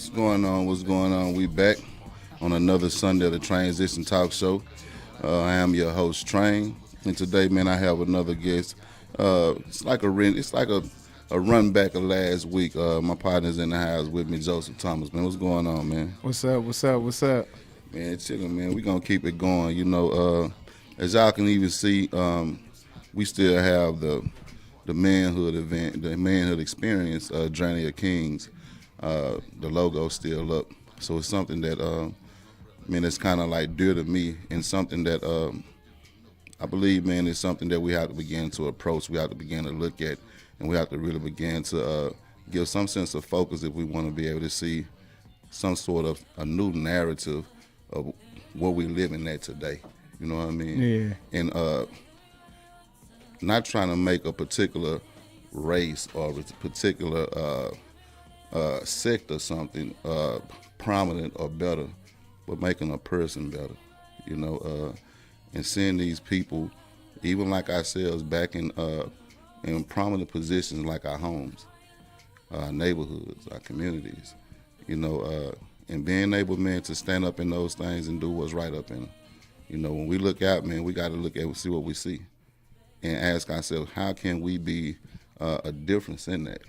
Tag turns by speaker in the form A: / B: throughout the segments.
A: What's going on? What's going on? We back on another Sunday of the Transition Talk Show. I am your host, Train, and today, man, I have another guest. It's like a run back of last week. My partner's in the house with me, Joseph Thomas. Man, what's going on, man?
B: What's up?
A: Man, chilling, man. We gonna keep it going. You know, as y'all can even see, we still have the Manhood event, the Manhood experience, Journey of Kings. The logo's still up, so it's something that it's kind of like dear to me, and something that I believe, man, is something that we have to begin to approach. We have to begin to look at, and we have to really begin to give some sense of focus if we want to be able to see some sort of a new narrative of what we're living at today. You know what I mean?
B: Yeah.
A: And not trying to make a particular race or a particular sect or something prominent or better, but making a person better, you know, and seeing these people, even like ourselves, back in prominent positions like our homes, our neighborhoods, our communities, you know, and being able, man, to stand up in those things and do what's right up in them. You know, when we look out, man, we got to look at and see what we see and ask ourselves, how can we be a difference in that?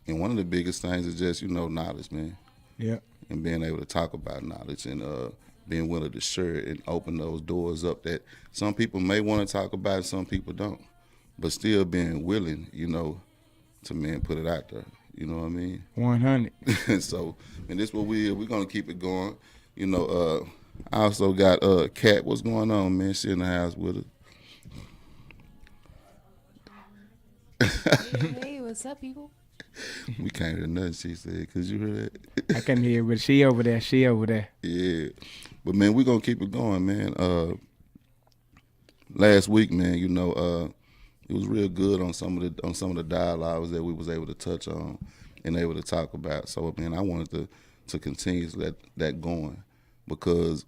A: And one of the biggest things is just, you know, knowledge, man.
B: Yeah.
A: And being able to talk about knowledge and being willing to share it and open those doors up that some people may want to talk about and some people don't. But still being willing, you know, to, man, put it out there. You know what I mean?
B: 100.
A: So, and this what we're going to keep it going. You know, I also got Kat. What's going on, man? She in the house with
C: us. Hey, what's up, people?
A: We can't hear nothing she said. Could you hear that?
B: I couldn't hear, but she over there.
A: Yeah. But, man, we're going to keep it going, man. Last week, man, you know, it was real good on some of the dialogues that we was able to touch on and able to talk about. So, man, I wanted to continue to let that going because,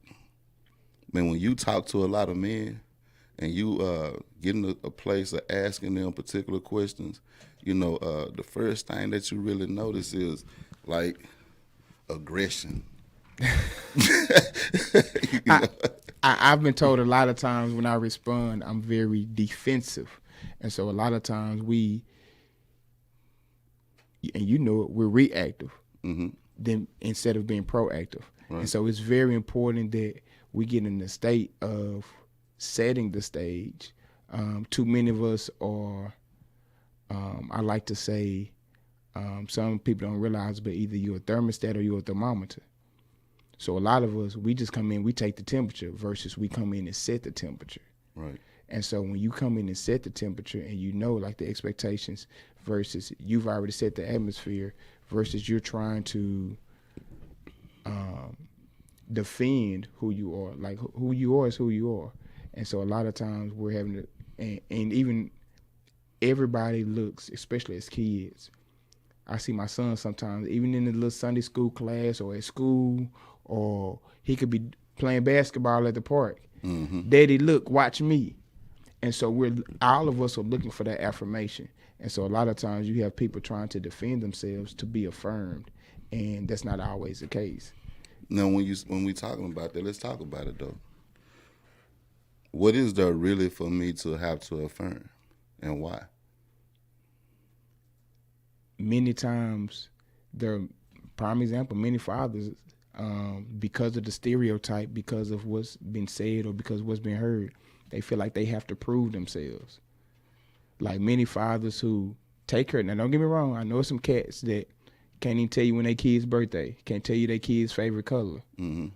A: man, when you talk to a lot of men and you get in a place of asking them particular questions, you know, the first thing that you really notice is, like, aggression.
B: I've been told a lot of times when I respond, I'm very defensive. And so a lot of times and you know it, we're reactive then instead of being proactive. Right. And so it's very important that we get in the state of setting the stage. Too many of us are, I like to say, some people don't realize, but either you're a thermostat or you're a thermometer. So a lot of us, we just come in, we take the temperature versus we come in and set the temperature.
A: Right.
B: And so when you come in and set the temperature and you know like the expectations versus you've already set the atmosphere versus you're trying to defend who you are. Like who you are is who you are. And so a lot of times we're having to, and even everybody looks, especially as kids. I see my son sometimes, even in the little Sunday school class or at school, or he could be playing basketball at the park. Mm-hmm. Daddy, look, watch me. And so all of us are looking for that affirmation. And so a lot of times you have people trying to defend themselves to be affirmed, and that's not always the case.
A: Now, when we talking about that, let's talk about it, though. What is there really for me to have to affirm, and why?
B: Many times, prime example, many fathers, because of the stereotype, because of what's been said or because of what's been heard, they feel like they have to prove themselves. Like many fathers who take care. Now, don't get me wrong. I know some cats that can't even tell you when their kid's birthday. Can't tell you their kid's favorite color. Mm-hmm.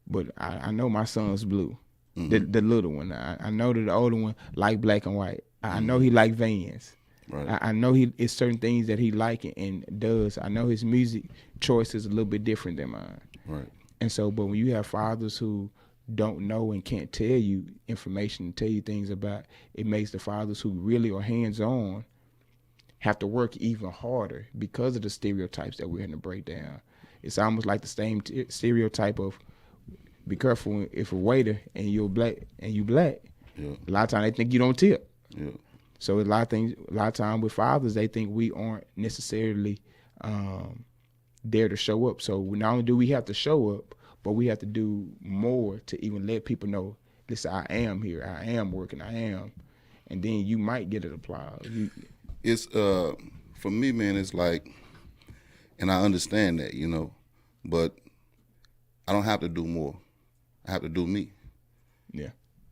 B: But I know my son's blue. Mm-hmm. The little one. I know that the older one like black and white. I know he like Vans. Right. I know it's certain things that he like and does. I know his music choice is a little bit different than mine.
A: Right.
B: And so, but when you have fathers who don't know and can't tell you information, tell you things about, it makes the fathers who really are hands-on have to work even harder because of the stereotypes that we're having to break down. It's almost like the same stereotype of be careful if a waiter and you're black and you black. Yeah. A lot of times they think you don't tip.
A: Yeah.
B: So a lot of times with fathers, they think we aren't necessarily there to show up. So not only do we have to show up, but we have to do more to even let people know, listen, I am here, I am working, I am. And then you might get an applause.
A: It's for me, man. It's like, and I understand that, but I don't have to do more. I have to do me.
B: Yeah.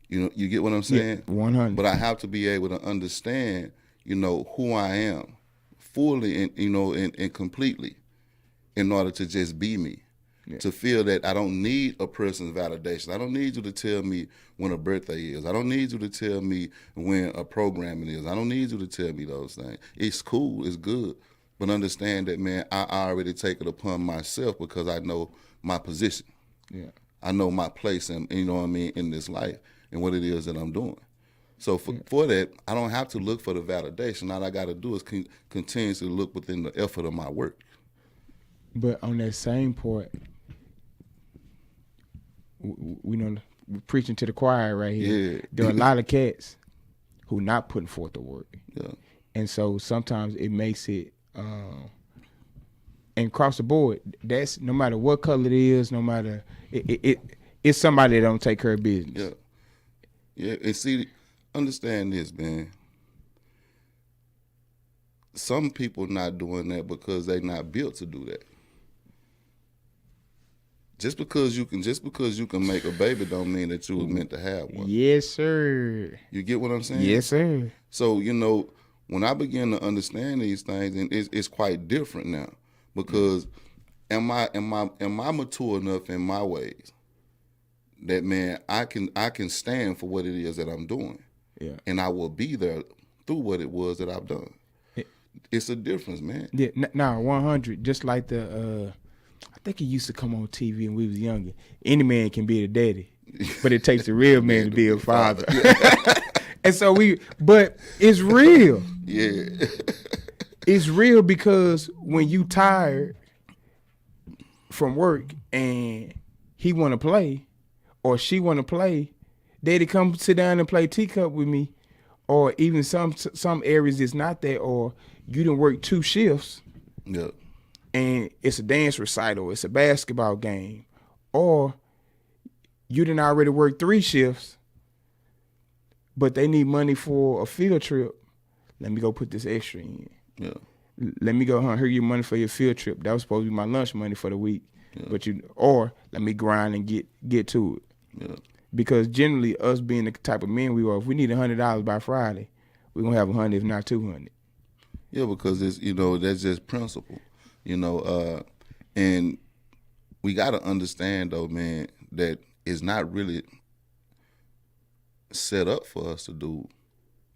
A: You get what I'm saying?
B: Yeah, 100.
A: But I have to be able to understand, who I am fully and completely in order to just be me. Yeah. To feel that I don't need a person's validation. I don't need you to tell me when a birthday is. I don't need you to tell me when a programming is. I don't need you to tell me those things. It's cool. It's good. But understand that, man, I already take it upon myself because I know my position.
B: Yeah.
A: I know my place in, in this life and what it is that I'm doing. So for that, I don't have to look for the validation. All I got to do is continue to look within the effort of my work.
B: But on that same part, we're preaching to the choir right here.
A: Yeah.
B: There are a lot of cats who not putting forth the work.
A: Yeah.
B: And so sometimes it makes it, and across the board, that's no matter what color it is, no matter, it's somebody that don't take care of business.
A: Yeah. Yeah, and see, understand this, man. Some people not doing that because they not built to do that. Just because you can make a baby don't mean that you was meant to have one.
B: Yes, sir.
A: You get what I'm saying?
B: Yes, sir.
A: So, when I begin to understand these things, and it's quite different now, because am I mature enough in my ways that, man, I can stand for what it is that I'm doing.
B: Yeah.
A: And I will be there through what it was that I've done. It's a difference, man.
B: Yeah, now 100, just like I think it used to come on TV when we was younger. Any man can be a daddy, but it takes a real man to be a father. And so but it's real.
A: Yeah.
B: It's real because when you tired from work and he want to play or she want to play, daddy come sit down and play teacup with me. Or even some areas it's not that, or you done work 2 shifts.
A: Yeah.
B: And it's a dance recital, it's a basketball game, or you done already worked 3 shifts, but they need money for a field trip. Let me go put this extra in.
A: Yeah.
B: Let me go, here you money for your field trip. That was supposed to be my lunch money for the week.
A: Yeah.
B: But or let me grind and get to it.
A: Yeah.
B: Because generally, us being the type of men we are, if we need $100 by Friday, we're gonna have 100, if not 200.
A: Yeah, because it's that's just principle. And we got to understand, though, man, that it's not really set up for us to do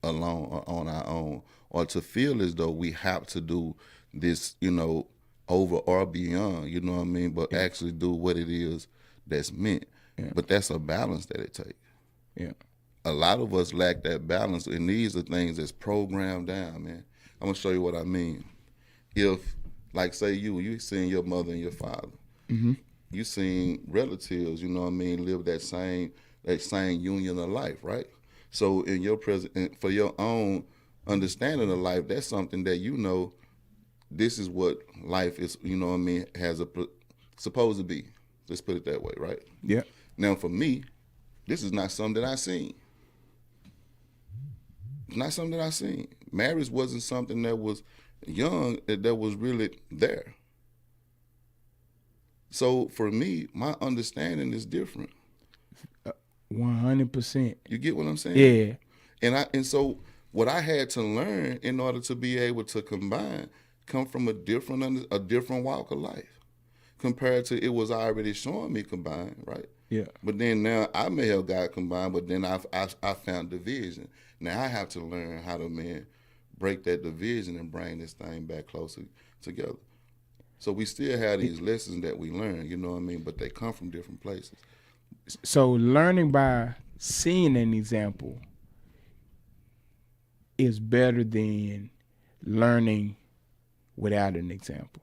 A: alone or on our own, or to feel as though we have to do this, over or beyond, you know what I mean? But actually do what it is that's meant. Yeah. But that's a balance that it takes.
B: Yeah.
A: A lot of us lack that balance, and these are things that's programmed down, man. I'm going to show you what I mean. If, like, say you seen your mother and your father.
B: Mm-hmm.
A: You seen relatives, live that same union of life, right? So in your for your own understanding of life, that's something that this is what life is, has supposed to be. Let's put it that way, right?
B: Yeah.
A: Now for me, this is not something that I seen. It's not something that I seen. Marriage wasn't something that was young, that was really there. So for me, my understanding is different.
B: 100%.
A: You get what I'm saying?
B: Yeah.
A: And so what I had to learn in order to be able to come from a different walk of life compared to it was already showing me combined, right?
B: Yeah.
A: But then now I may have got combined, but then I found division. Now I have to learn how to, break that division and bring this thing back closer together. So we still have these lessons that we learn, you know what I mean? But they come from different places.
B: So learning by seeing an example is better than learning without an example.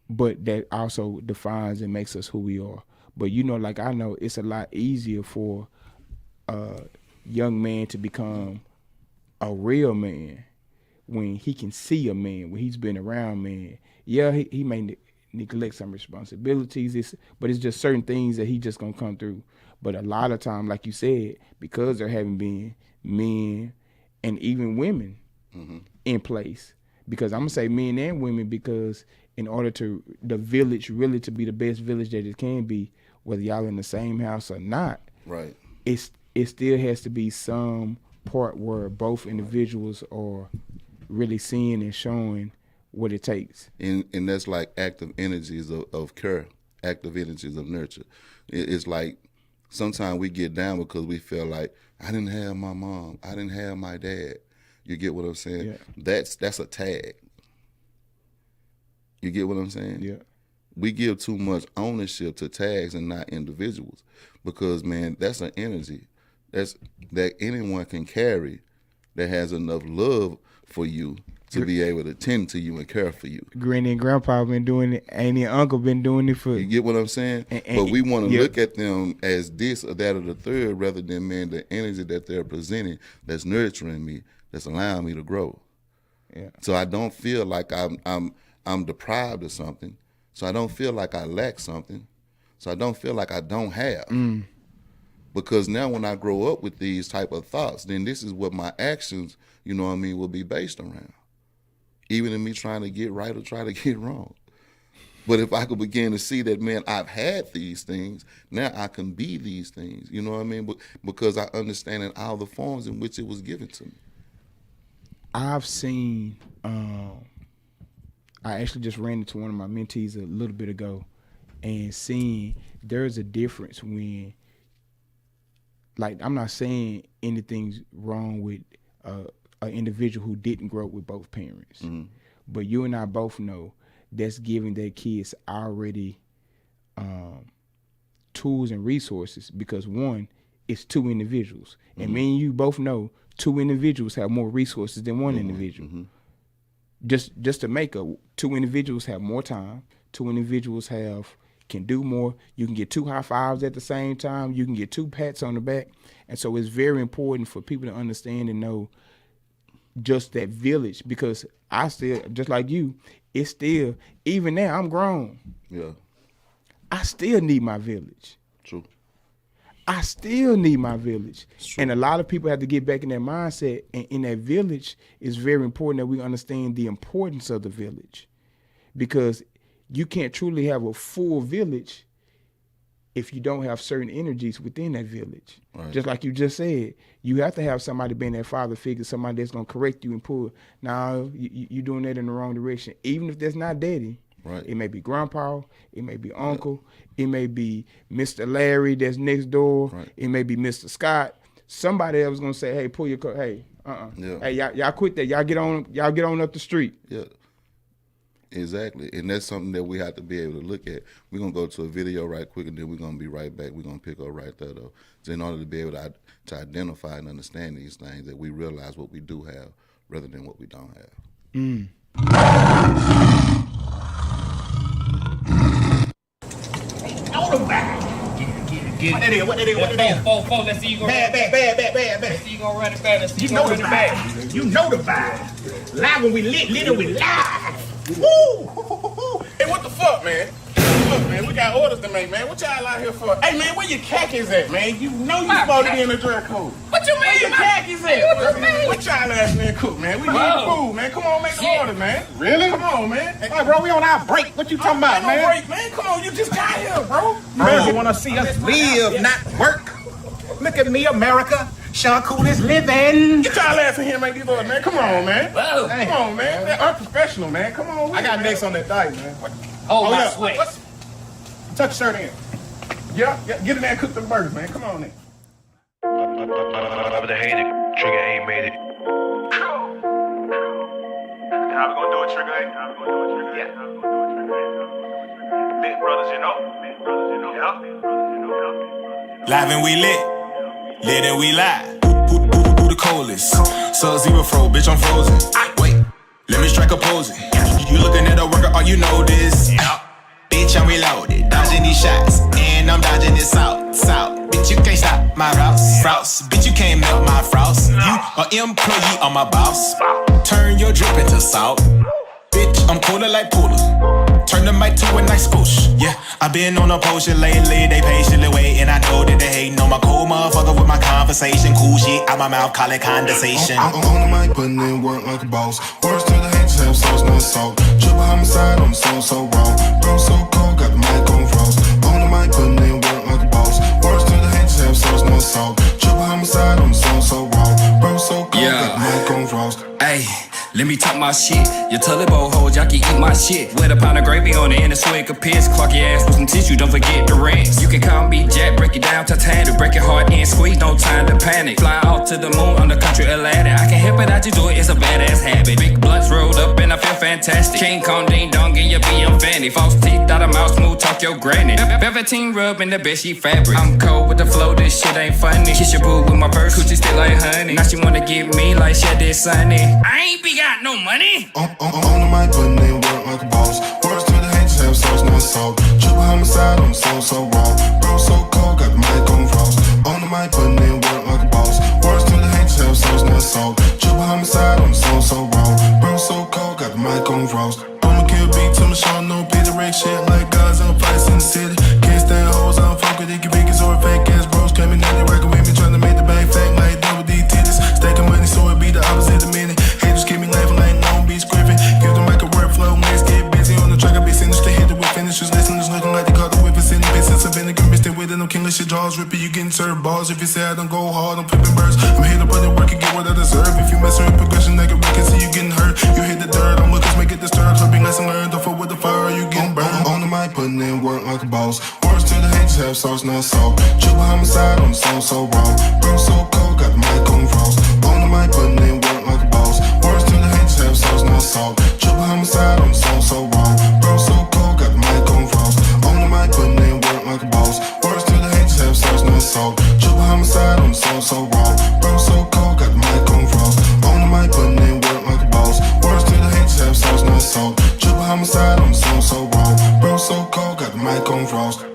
B: But that also defines and makes us who we are. But like I know it's a lot easier for a young man to become a real man when he can see a man, when he's been around man. Yeah, he may neglect some responsibilities. But it's just certain things that he just gonna come through. But a lot of time, like you said, because there haven't been men and even women in place. Because I'm gonna say men and women, because in order to the village really to be the best village that it can be, whether y'all in the same house or not,
A: right,
B: it still has to be some part where both individuals are really seeing and showing what it takes.
A: And that's like active energies of care, active energies of nurture. It's like sometimes we get down because we feel like, I didn't have my mom, I didn't have my dad. You get what I'm saying?
B: Yeah.
A: That's a tag. You get what I'm saying?
B: Yeah.
A: We give too much ownership to tags and not individuals, because, man, that's an energy that anyone can carry that has enough love for you to be able to tend to you and care for you.
B: Granny and grandpa been doing it, auntie and uncle been doing it for.
A: You get what I'm saying? But we want to look at them as this or that or the third, rather than, man, the energy that they're presenting that's nurturing me, that's allowing me to grow.
B: Yeah.
A: So I don't feel like I'm deprived of something. So I don't feel like I lack something. So I don't feel like I don't have. Because now when I grow up with these type of thoughts, then this is what my actions, you know what I mean, will be based around. Even in me trying to get right or try to get wrong. But if I could begin to see that, man, I've had these things, now I can be these things, you know what I mean? Because I understand in all the forms in which it was given to me.
B: I've seen, I actually just ran into one of my mentees a little bit ago and seeing there's a difference when, like, I'm not saying anything's wrong with an individual who didn't grow up with both parents. But you and I both know that's giving their kids already tools and resources, because one, it's two individuals. And me and you both know two individuals have more resources than one individual. Just to make two individuals have more time, two individuals can do more. You can get two high fives at the same time. You can get two pats on the back. And so it's very important for people to understand and know just that village, because I still, just like you, it's still, even now, I'm grown.
A: Yeah.
B: I still need my village.
A: True.
B: I still need my village. And a lot of people have to get back in that mindset. And in that village, it's very important that we understand the importance of the village, because you can't truly have a full village if you don't have certain energies within that village. Right. Just like you just said, you have to have somebody being that father figure, somebody that's going to correct you and pull. Now, you're doing that in the wrong direction. Even if that's not daddy, right? It may be grandpa, it may be uncle, it may be Mr. Larry that's next door, right? It may be Mr. Scott. Somebody else is going to say, hey, pull your coat. Hey, hey, y'all quit that. Y'all get on up the street.
A: Yeah. Exactly. And that's something that we have to be able to look at. We're going to go to a video right quick, and then we're going to be right back. We're going to pick up right there, though. So in order to be able to identify and understand these things, that we realize what we do have rather than what we don't have.
D: Get it. What that is? Four. Let's see you go. Bad. Let's see you go run it back. You know the vibe. You know the vibe. Live when we lit and we live. Woo! Hey, what the fuck, man? Look, man, we got orders to make, man. What y'all out here for? Hey, man, where your khakis at, man? You know you supposed to be in the dress code. What you mean? Where your khakis at? What y'all ass in cook, man? We need food, man. Come on, make the order, man. Really? Come on, man. Hey, bro, we on our break. What you talking about, man? Break, man. Come on, you just got here, bro. America want to see us live, not work. Look at me, America. Sean Cool is living. Get y'all ass in here and make these orders, man. Come on, man. Whoa. Come on, man. They're unprofessional, man. Come on. I got next on that diet, man. Oh, my sweat. Tuck your shirt in. Yeah, get in there and cook them burgers, man. Come on in.
E: I'm the hater. Trigger ain't made it.
F: How we gonna do it, Trigger A? Yeah. Big brothers, you know. Yeah.
G: Live and we lit and we live. Who the coldest? Sub-Zero Fro, bitch, I'm frozen. Wait, let me strike a pose. You looking at a worker, oh, you know this. Bitch, I'm reloaded, dodging these shots, and I'm dodging this south. Bitch, you can't stop my routes. Bitch, you can't melt my frost. You an employee on my boss. Turn your drip into salt. Bitch, I'm cooler like Pooler. Turn the mic to a nice swoosh. Yeah, I been on a potion lately, they patiently waiting. I know that they hating on my cold motherfucker with my conversation. Cool shit out my mouth, call it condensation.
H: I'm on the mic, putting in work like a boss. Words to the haters, have sauce, no salt. Triple homicide, I'm so raw. Bro, so cold, got the mic on frost. On the mic, putting in work like a boss. Words to the haters, have sauce, no salt. Triple homicide, I'm so raw. Bro, so cold, got the mic on frost.
I: Ayy, let me talk my shit. Your Tullibo hoes, y'all can eat my shit. With a pound of gravy on it and a swig of piss. Clock your ass with some tissue, don't forget the rinse. You can call me Jack, break it down, Titanic. Break it hard and squeeze, no time to panic. Fly out to the moon on the country Aladdin. I can't help it, I just do it, it's a badass habit. Big blunts rolled up and I feel fantastic. King Kong, ding dong, in your BM fanny. False teeth, out of mouth, smooth, talk your granny. Velveteen rub in the bedsheet fabric. I'm cold with the flow, this shit ain't funny. Kiss your boo with my purse, coochie still like honey. Now she wanna get me like Shed this Sunny. I ain't be got no money.
H: On the mic, putting in work like a boss. Words to the haters, have sauce, no salt. Triple homicide, I'm so raw. Bro, so cold, got the mic on frost. On the mic, putting in work like a boss. Words to the haters, have sauce, no salt. Triple homicide, I'm so raw. Bro, so cold, got the mic on frost. I'ma kill beat to my show, no Peter Rick shit like guys on fights in the city. Can't stand hoes, I don't fuck with it, biggies or fake ass bros. Coming out and working with me, trying to make the bag fat like double D titties. Stacking money, so it be the opposite of minute. Haters keep me laughing like no beats gripping. Give the mic a workflow, let's get busy on the track. I be finished to hit it with finishers. Listeners looking like they caught the whip. It's in the business of vinegar, mixed it with it. No king, shit jaws ripping. You getting served balls. If you say I don't go hard, I'm flipping birds. I'm here to put in work and get what I deserve. If you mess with progression, nigga, we can see you getting hurt. You hit the dirt, I'm looking, make it disturbed. Flipping lesson learned. Don't fuck with the fire, you getting burned. On the mic, putting in work like a boss. Words to the haters, have sauce, not salt. Triple homicide, I'm so raw. Bro, so cold, got the mic on frost. On the mic, putting in work like a boss. Words to the haters, have sauce, not salt. Triple homicide, I'm so raw. Bro, so cold, got the mic on frost. On the mic, putting in work like a boss. Words to the haters, have sauce, not salt. Triple homicide, I'm so raw. Bro, so cold, got the mic on frost. On the mic, putting in work like a boss. Words to the haters, have sauce, not salt. Triple homicide, I'm so raw. Bro, so cold, got the mic on frost.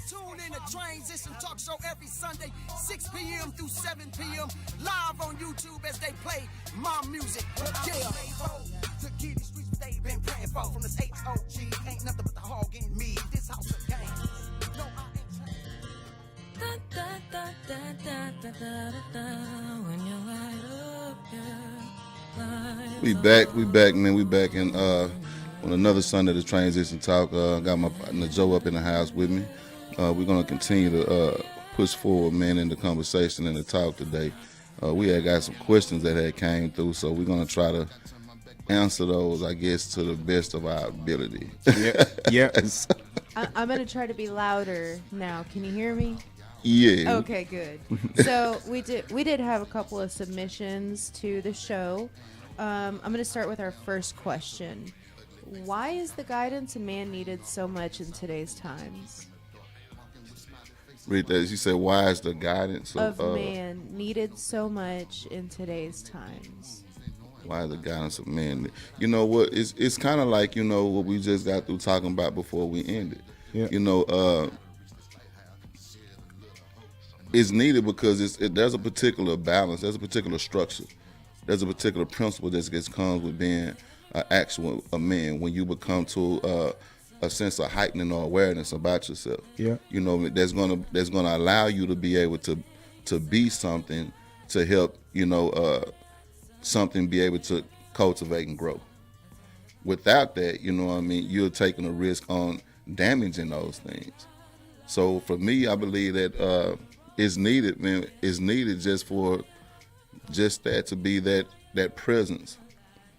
J: Tune in to Trainsition talk show every Sunday, 6 p.m. through 7 p.m. live on YouTube as they play my music. Yeah. To get these streets they've been praying for. From this HOG, ain't nothing but the hog in me. This house of games. No, I ain't
C: When you light up, yeah.
A: We back, man. We back in on another Sunday of the Trainsition talk. Got my partner Joe up in the house with me. We're gonna continue to push forward, man, in the conversation and the talk today. We had got some questions that had came through, so we're gonna try to answer those, I guess, to the best of our ability.
B: Yeah.
C: I'm going to try to be louder now. Can you hear me?
A: Yeah.
C: Okay, good. So we did have a couple of submissions to the show. I'm going to start with our first question. Why is the guidance of man needed so much in today's times?
A: Read that. You said, why is the guidance
C: of man needed so much in today's times?
A: Why is the guidance of man? You know what? It's kind of like, you know, what we just got through talking about before we ended.
B: Yeah.
A: You know, it's needed because there's a particular balance, there's a particular structure, there's a particular principle that comes with being a man when you become to a sense of heightening or awareness about yourself.
B: Yeah.
A: You know, that's gonna allow you to be able to be something to help, you know, something be able to cultivate and grow. Without that, you know what I mean, you're taking a risk on damaging those things. So for me, I believe that it's needed, man. It's needed just that to be that presence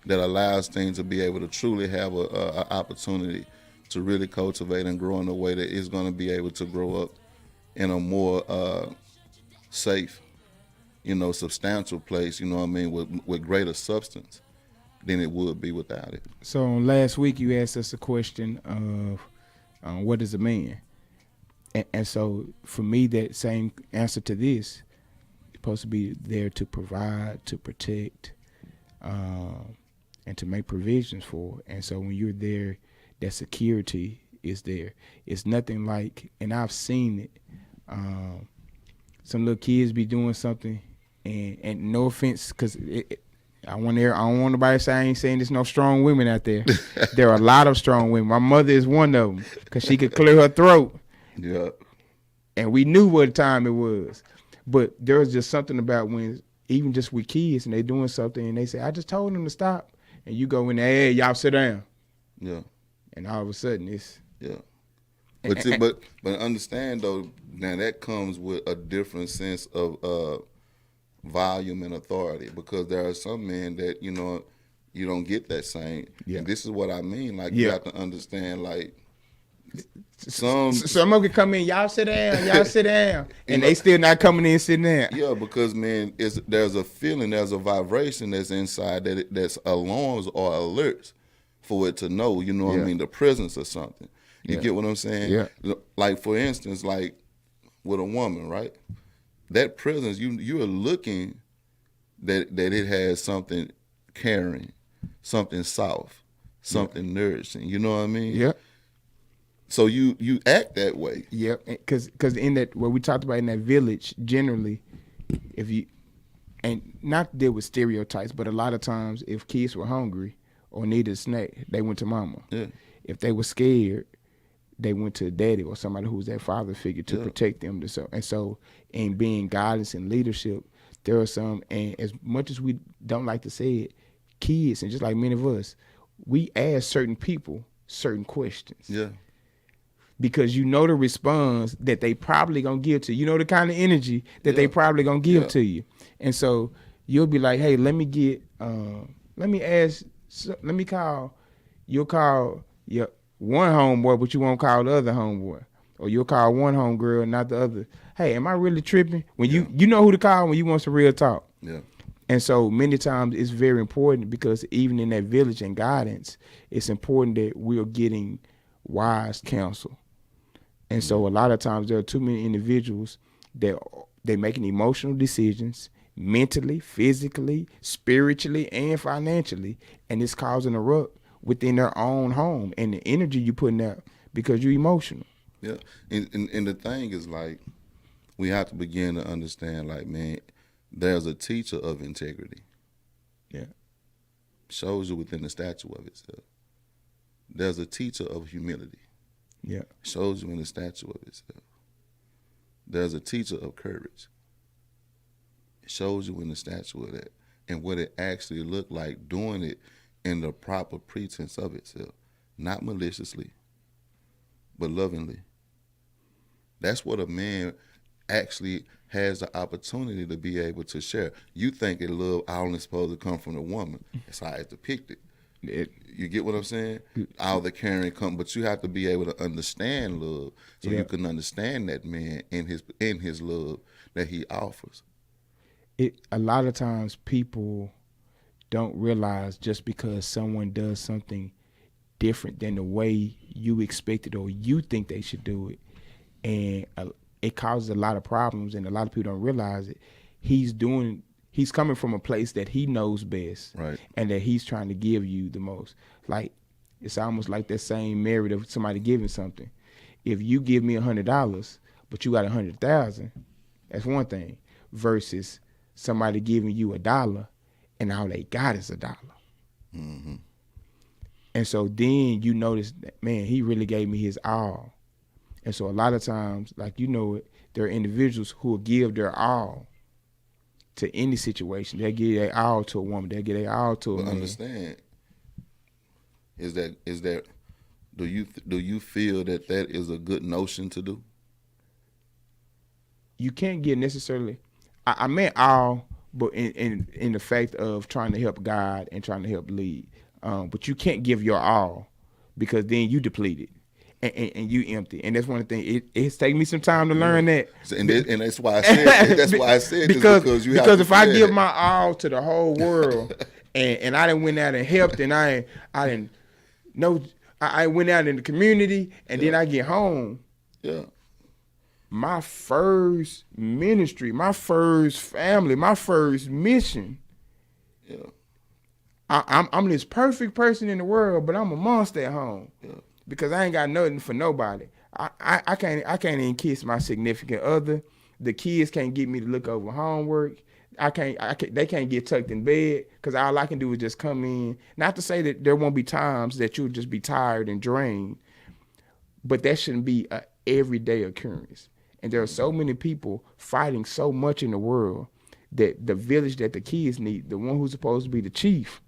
A: that allows things to be able to truly have a opportunity to really cultivate and grow in a way that is going to be able to grow up in a more safe, you know, substantial place, you know what I mean, with greater substance than it would be without it.
B: So last week you asked us a question of what is a man? And so for me, that same answer to this is supposed to be there to provide, to protect, and to make provisions for. And so when you're there, that security is there. It's nothing like, and I've seen it. Some little kids be doing something, and no offense, because I don't want nobody to say I ain't saying there's no strong women out there. There are a lot of strong women. My mother is one of them because she could clear her throat.
A: Yeah.
B: And we knew what time it was. But there was just something about when, even just with kids, and they doing something, and they say, I just told them to stop. And you go in there, hey, y'all sit down.
A: Yeah.
B: And all of a sudden, it's...
A: Yeah. But understand, though, now that comes with a different sense of volume and authority, because there are some men that, you know, you don't get that same. Yeah. And this is what I mean. Like, you have to understand, like, some of them
B: can come in, y'all sit down, and they still not coming in sitting down.
A: Yeah, because, man, there's a feeling, there's a vibration that's inside that's alarms or alerts for it to know, you know what I mean, the presence of something. You get what I'm saying?
B: Yeah.
A: Like, for instance, like with a woman, right? That presence, you are looking that it has something caring, something soft, something nourishing. You know what I mean?
B: Yeah. So
A: you act that way.
B: Yeah, because in that, what we talked about in that village, generally, if you, and not to deal with stereotypes, but a lot of times if kids were hungry or needed a snack, they went to mama.
A: Yeah.
B: If they were scared, they went to daddy or somebody who was their father figure to protect them. And so in being guidance and leadership, there are some, and as much as we don't like to say it, kids, and just like many of us, we ask certain people certain questions.
A: Yeah.
B: Because you know the response that they probably gonna give to you. You know the kind of energy that they probably gonna give to you. And so you'll be like, hey, you'll call your one homeboy, but you won't call the other homeboy. Or you'll call one homegirl and not the other. Hey, am I really tripping? When you know who to call when you want some real talk.
A: Yeah.
B: And so many times it's very important, because even in that village and guidance, it's important that we're getting wise counsel. And so a lot of times there are too many individuals that they're making emotional decisions, mentally, physically, spiritually, and financially, and it's causing a rut within their own home and the energy you're putting out because you're emotional.
A: Yeah, and the thing is, like, we have to begin to understand, like, man, there's a teacher of integrity.
B: Yeah.
A: Shows you within the statue of itself. There's a teacher of humility.
B: Yeah.
A: Shows you in the statue of itself. There's a teacher of courage. It shows you in the statue of that, and what it actually looked like doing it in the proper pretense of itself, not maliciously, but lovingly. That's what a man actually has the opportunity to be able to share. You think that love only supposed to come from the woman. That's how it's depicted. You get what I'm saying? All the caring come, but you have to be able to understand love, so you can understand that man in his love that he offers.
B: A lot of times people don't realize just because someone does something different than the way you expect it or you think they should do it, and it causes a lot of problems, and a lot of people don't realize it. He's coming from a place that he knows best,
A: right? And
B: that he's trying to give you the most. Like, it's almost like that same merit of somebody giving something. If you give me $100, but you got 100,000, that's one thing. Versus somebody giving you $1 and all they got is $1.
A: Mm-hmm.
B: And so then you notice that, man, he really gave me his all. And so a lot of times, like, you know it, there are individuals who will give their all to any situation. They'll give their all to a woman. They'll give their all to a man.
A: Understand, is that do you feel that is a good notion to do?
B: You can't get necessarily, I meant all, but in the fact of trying to help guide and trying to help lead. But you can't give your all, because then you depleted. And you empty, and that's one of the things. It's taken me some time to learn that,
A: and that's why I said that's why I said
B: because if I give
A: that.
B: my all to the whole world, and I didn't went out and helped, and I went out in the community, and then I get home.
A: Yeah.
B: My first ministry, my first family, my first mission.
A: Yeah.
B: I'm this perfect person in the world, but I'm a monster at home.
A: Yeah.
B: because I ain't got nothing for nobody. I can't even kiss my significant other. The kids can't get me to look over homework. They can't get tucked in bed because all I can do is just come in. Not to say that there won't be times that you'll just be tired and drained, but that shouldn't be a everyday occurrence. And there are so many people fighting so much in the world that the village that the kids need, the one who's supposed to be the chief,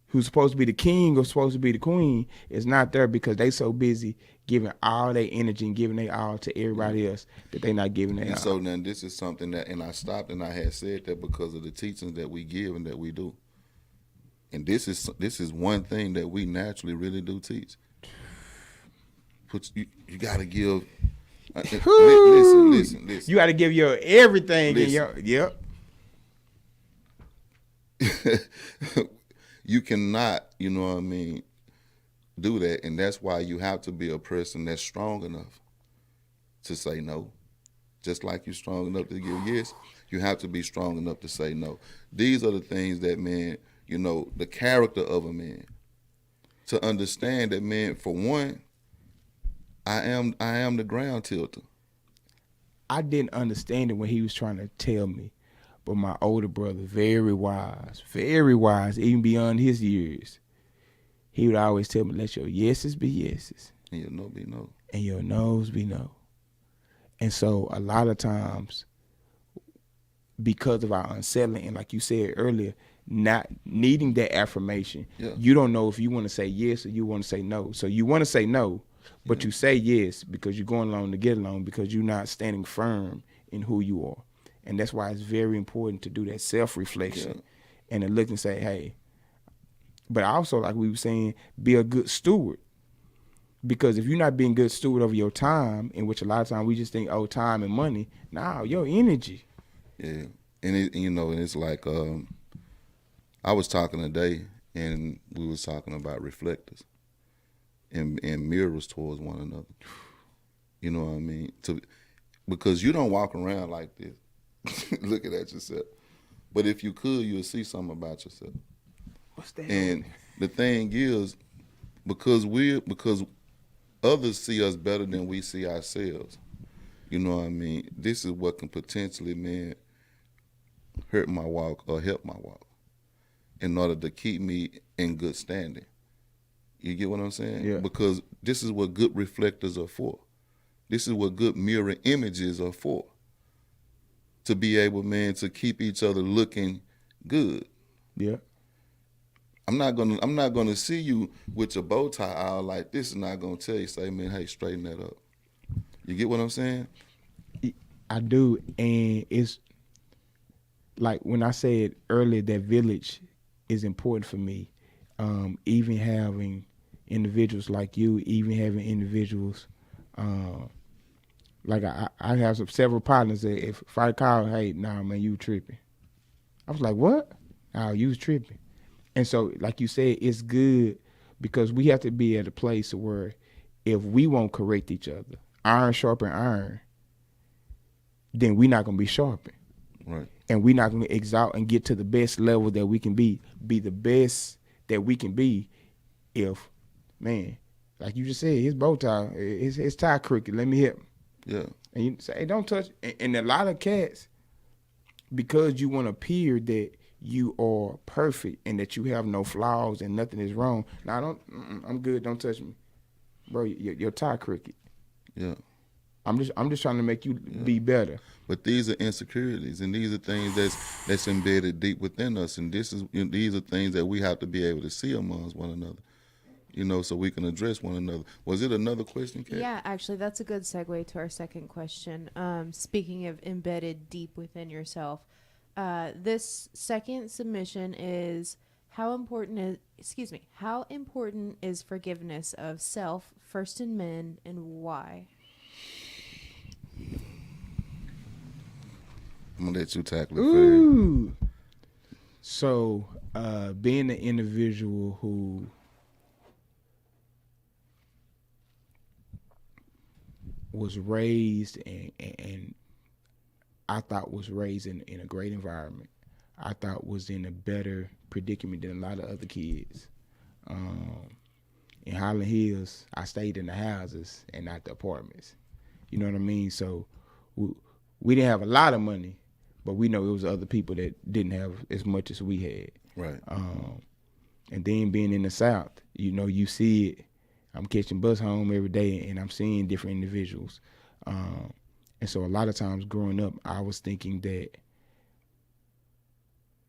B: who's supposed to be the king or supposed to be the queen, is not there because they so busy giving all their energy and giving their all to everybody else that they not giving their all.
A: And so now this is something that, and I stopped and I had said that because of the teachings that we give and that we do. And this is one thing that we naturally really do teach. You got to give. Listen.
B: You got to give your everything.
A: Yep. You cannot, you know what I mean, do that. And that's why you have to be a person that's strong enough to say no. Just like you're strong enough to give yes, you have to be strong enough to say no. These are the things that, man, you know, the character of a man. To understand that, man, for one, I am the ground tilter.
B: I didn't understand it when he was trying to tell me. But my older brother, very wise, even beyond his years, he would always tell me, let your yeses be yeses.
A: And your no be no.
B: And your no's be no. And so a lot of times, because of our unsettling, and like you said earlier, not needing that affirmation, you don't know if you want to say yes or you want to say no. So you want to say no, but you say yes because you're going along to get along because you're not standing firm in who you are. And that's why it's very important to do that self-reflection and to look and say, hey, but also, like we were saying, be a good steward. Because if you're not being a good steward over your time, in which a lot of times we just think, oh, time and money, your energy.
A: Yeah. And, and it's like, I was talking today and we was talking about reflectors and mirrors towards one another. You know what I mean? Because you don't walk around like this. Looking at yourself. But if you could, you'll see something about yourself.
B: What's that?
A: And the thing is, because others see us better than we see ourselves. You know what I mean? This is what can potentially, man, hurt my walk or help my walk in order to keep me in good standing. You get what I'm saying?
B: Yeah.
A: Because this is what good reflectors are for. This is what good mirror images are for. To be able, man, to keep each other looking good.
B: Yeah.
A: I'm not gonna see you with your bow tie out like this and not gonna tell you, say, man, hey, straighten that up. You get what I'm saying?
B: I do, and it's like when I said earlier that village is important for me. Even having individuals like you, even having individuals. Like I have several partners that if I call, hey, nah, man, you tripping. I was like, what? Oh, you was tripping. And so, like you said, it's good because we have to be at a place where if we won't correct each other, iron sharpen iron, then we're not going to be sharpened.
A: Right.
B: And we're not going to exalt and get to the best level that we can be the best that we can be if, man, like you just said, his bow tie, his tie crooked, let me hit him.
A: Yeah.
B: And you say, hey, don't touch. And a lot of cats, because you want to appear that you are perfect and that you have no flaws and nothing is wrong. Now, I'm good. Don't touch me, bro. Your tie crooked.
A: Yeah.
B: I'm just trying to make you be better.
A: But these are insecurities, and these are things that's embedded deep within us, and these are things that we have to be able to see amongst one another. You know, so we can address one another. Was it another question, Kat?
C: Yeah, actually, that's a good segue to our second question. Speaking of embedded deep within yourself, this second submission is how important is forgiveness of self, first in men, and why?
A: I'm gonna let you tackle it
B: Ooh. So, being an individual who was raised and I thought was raised in a great environment. I thought was in a better predicament than a lot of other kids. in Highland Hills, I stayed in the houses and not the apartments. You know what I mean? So we didn't have a lot of money, but we know it was other people that didn't have as much as we had.
A: Right.
B: And then being in the South, you know, you see it. I'm catching bus home every day, and I'm seeing different individuals. And so a lot of times growing up, I was thinking that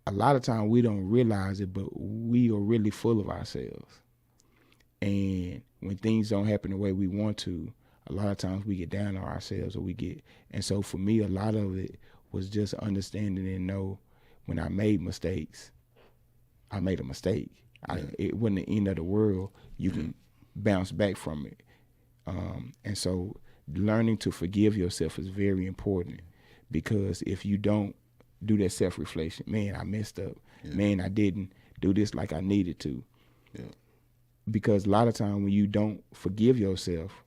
B: a lot of times we don't realize it, but we are really full of ourselves. And when things don't happen the way we want to, a lot of times we get down on ourselves, and so for me, a lot of it was just understanding and know when I made mistakes, I made a mistake. It wasn't the end of the world. You can bounce back from it. And so learning to forgive yourself is very important, because if you don't do that self-reflection, man, I messed up. Yeah. Man, I didn't do this like I needed to. Yeah. Because a lot of times when you don't forgive yourself,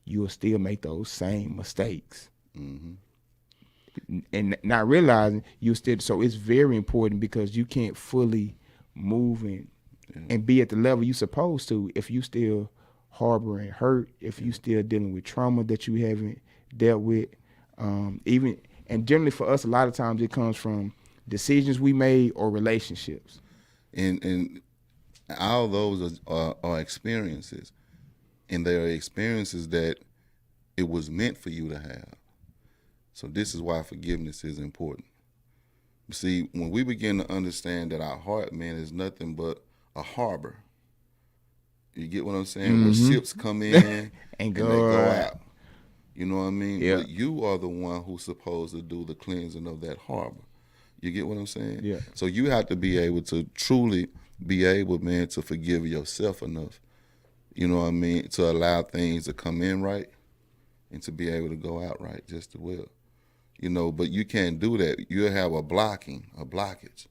B: you'll still make those same mistakes. Mm-hmm. And not realizing so it's very important, because you can't fully move and be at the level you're supposed to if you still harboring hurt, if you still dealing with trauma that you haven't dealt with. And generally for us, a lot of times it comes from decisions we made or relationships. And
A: all those are experiences, and they are experiences that it was meant for you to have. So this is why forgiveness is important. See, when we begin to understand that our heart, man, is nothing but a harbor. You get what I'm saying? Mm-hmm. Where ships come in and they go out. You know what I mean? Yeah. But you are the one who's supposed to do the cleansing of that harbor. You get what I'm saying? Yeah. So you have to be able to truly be able, man, to forgive yourself enough, you know what I mean, to allow things to come in right and to be able to go out right just as well. You know, but you can't do that. You'll have a blockage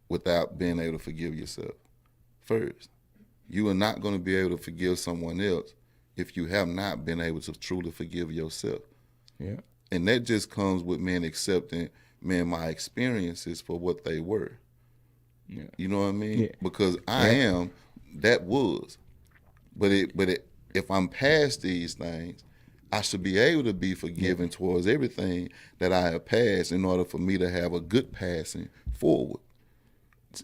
A: without being able to forgive yourself first. You are not going to be able to forgive someone else if you have not been able to truly forgive yourself. Yeah. And that just comes with, man, accepting, man, my experiences for what they were. Yeah. You know what I mean? Yeah. Because that was. But if I'm past these things, I should be able to be forgiven towards everything that I have passed in order for me to have a good passing forward.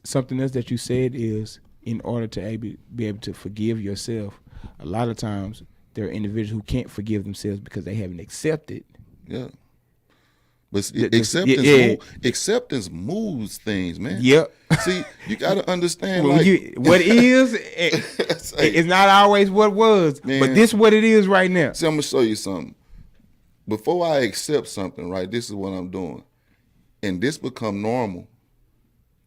B: Something else that you said is, in order to be able to forgive yourself, a lot of times there are individuals who can't forgive themselves because they haven't accepted. Yeah.
A: But acceptance moves things, man.
B: Yep.
A: See, you got to understand.
B: Well, what is, it's not always what was, man, but this is what it is right now.
A: See, I'm going to show you something. Before I accept something, right, this is what I'm doing. And this become normal.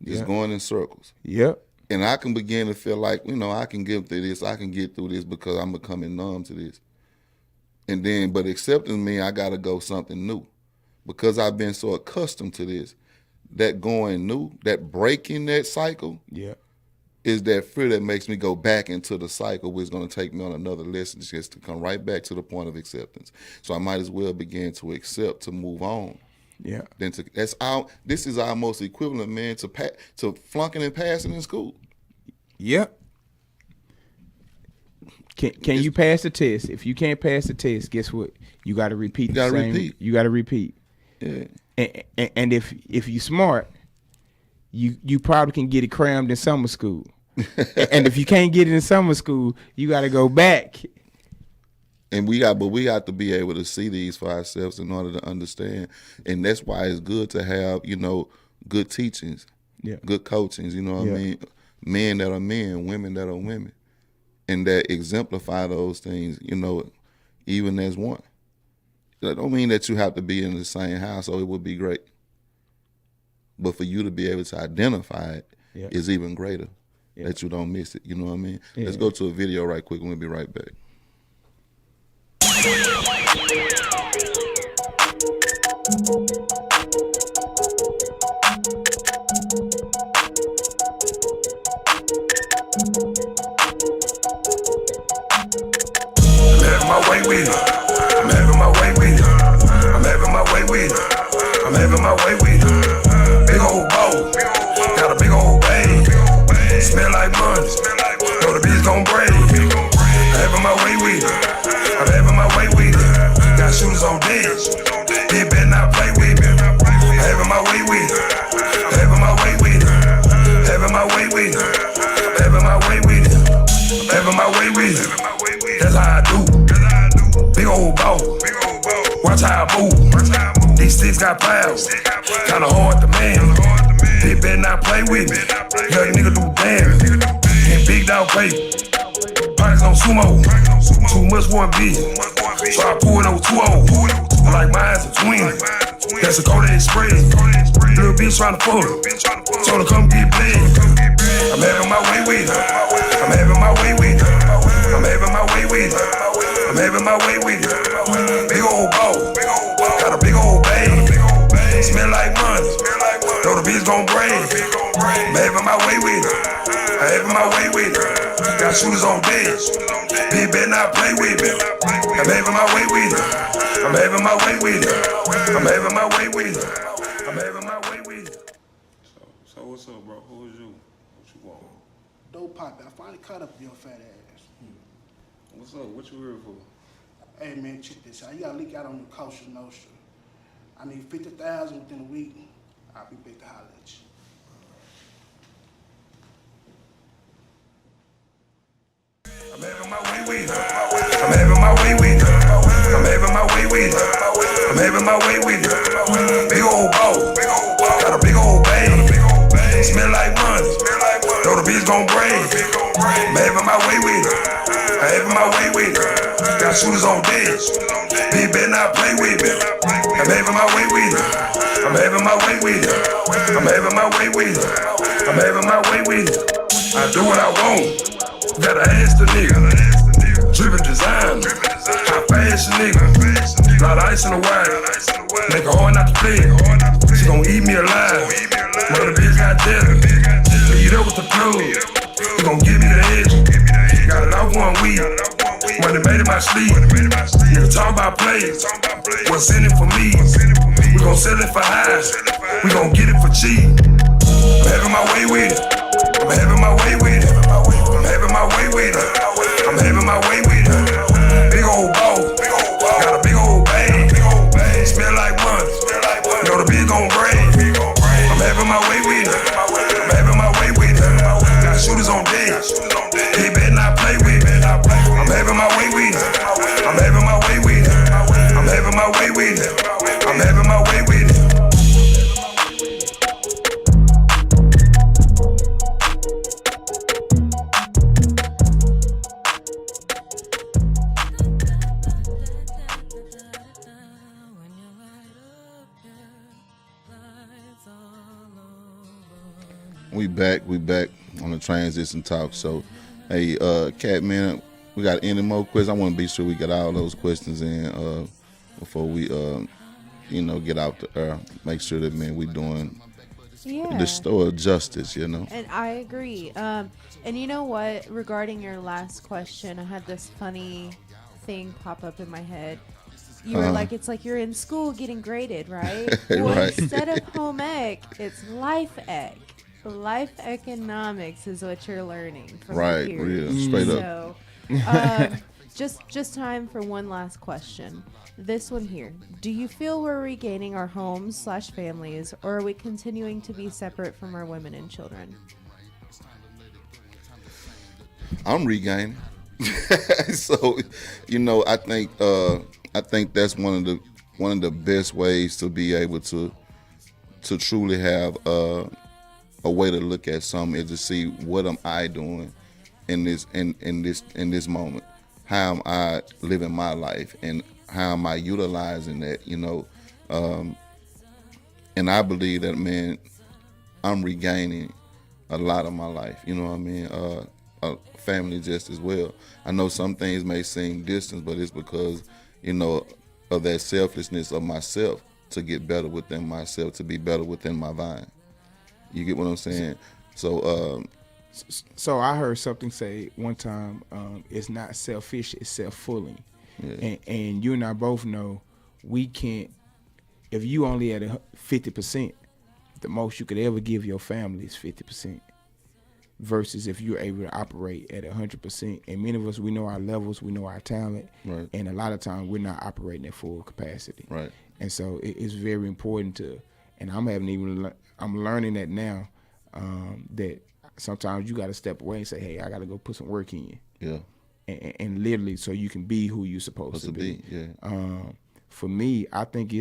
A: It's going in circles. Yep. And I can begin to feel like, you know, I can get through this, I can get through this because I'm becoming numb to this. And then, but accepting me, I got to go something new. Because I've been so accustomed to this, that going new, that breaking that cycle, is that fear that makes me go back into the cycle, which is going to take me on another lesson, just to come right back to the point of acceptance. So I might as well begin to accept, to move on. Yeah. This is our most equivalent, man, to flunking and passing in school.
B: Yep. Can you pass the test? If you can't pass the test, guess what? You got to repeat. You got to repeat. Yeah. And if you're smart, you probably can get it crammed in summer school. And if you can't get it in summer school, you got to go back.
A: And we got to be able to see these for ourselves in order to understand. And that's why it's good to have, you know, good teachings, good coachings, you know what I mean? Men that are men, women that are women, and that exemplify those things, you know, even as one. That don't mean that you have to be in the same house, so it would be great. But for you to be able to identify it is even greater, that you don't miss it, you know what I mean? Yeah. Let's go to a video right quick and we'll be right back.
H: I'm having my way with it. I'm having my way with it. I'm having my way with it. Big old bowl, got a big old bag. Smell like money. Know the bitch
G: gon' break. I'm having my way with it. I'm having my way with it. Got shooters on deck. They better not play with me. I'm having my way with it. Having my way with it. Having my way with it. Having my way with it. Having my way with it. That's how I do. Big old ball. Watch how I move. These sticks got piles. Kinda hard to man. They better not play with me. Young nigga do damage. And big dog play. Pockets on sumo. Too much one big. So I pull it over 2-0. Like mine's a twin. That's a Kodak Express. Little bitch tryna fuck. Told her come get bled. I'm having my way with it. I'm having my way with it. I'm having my way with it. I'm having my way with it. Big old ball. Got a big old bag. Smell like money. Know the bitch gon' break. I'm having my way with it. I'm having my way with it. Got shooters on deck. Bitch better not play with me. I'm having my way with it. I'm having my way with it. I'm having my way with it. I'm having my way with it.
K: So what's up, bro? Who is you? What you want?
L: Dope Poppy, I finally caught up with your fat ass.
K: What's up? What you here for?
L: Hey man, check this out. You gotta leak out on the Coastal Nostra. I need 50,000 within a week. I'll be back to holler at you.
G: I'm having my way with it. I'm having my way with it. I'm having my way with it. I'm having my way with it. Big old ball. Got a big old bag. Smell like money. Know the bitch gon' break. I'm having my way with it. I'm having my way with it. Got shooters on deck. Bitch better not play with me. I'm having my way with it. I'm having my way with it. I'm having my way with it. I'm having my way with it. I do what I want. Gotta ask the nigga. Driven design. High fashion nigga. Lot of ice in the wire. Make her hard not to play. She gon' eat me alive. Mother bitch got death. Lead up with the plug. You gon' give me the edge. Got it off 1 week. Money made in my sleep. Nigga talk about plays. What's in it for me? We gon' sell it for high. We gon' get it for cheap. I'm having my way with it. I'm having my way with it. I'm having my way with it. I'm having my way with it. Big old ball. Got a big old bag. Smell like money. Know the bitch gon' break. I'm having my way with it. I'm having my way with it. Got shooters on deck. They better not play with me. I'm having my way with it. I'm having my way with it. I'm having my way with it. I'm having my way with it.
A: We back on the Transition Talk. So, hey, Cat Man, we got any more questions? I want to be sure we get all those questions in before we, get out the air. Make sure that, man, we doing the store justice,
C: And I agree. And you know what? Regarding your last question, I had this funny thing pop up in my head. You were like, it's like you're in school getting graded, right? Well,
A: Right.
C: instead of home ec, it's life ec. Life economics is what you're learning from
A: Right,
C: the peers.
A: real, straight up.
C: So, just time for one last question. This one here. Do you feel we're regaining our homes/families, or are we continuing to be separate from our women and children?
A: I'm regaining. So, I think that's one of the best ways to be able to truly have a way to look at something is to see what am I doing in this moment. How am I living my life, and how am I utilizing that? And I believe that, man, I'm regaining a lot of my life. You know what I mean? Family just as well. I know some things may seem distant, but it's because of that selflessness of myself to get better within myself, to be better within my vine. You get what I'm saying? So
B: I heard something say one time, it's not selfish, it's self-fulfilling.
A: Yeah.
B: And you and I both know we can't, if you only at 50%, the most you could ever give your family is 50%. versus if you're able to operate at 100%. And many of us, we know our levels, we know our talent,
A: Right.
B: and a lot of times we're not operating at full capacity.
A: Right.
B: And so it's very important to, and I'm learning that now, that sometimes you got to step away and say, hey, I got to go put some work in.
A: Yeah.
B: And literally so you can be who you're supposed to be.
A: Yeah.
B: For me, I think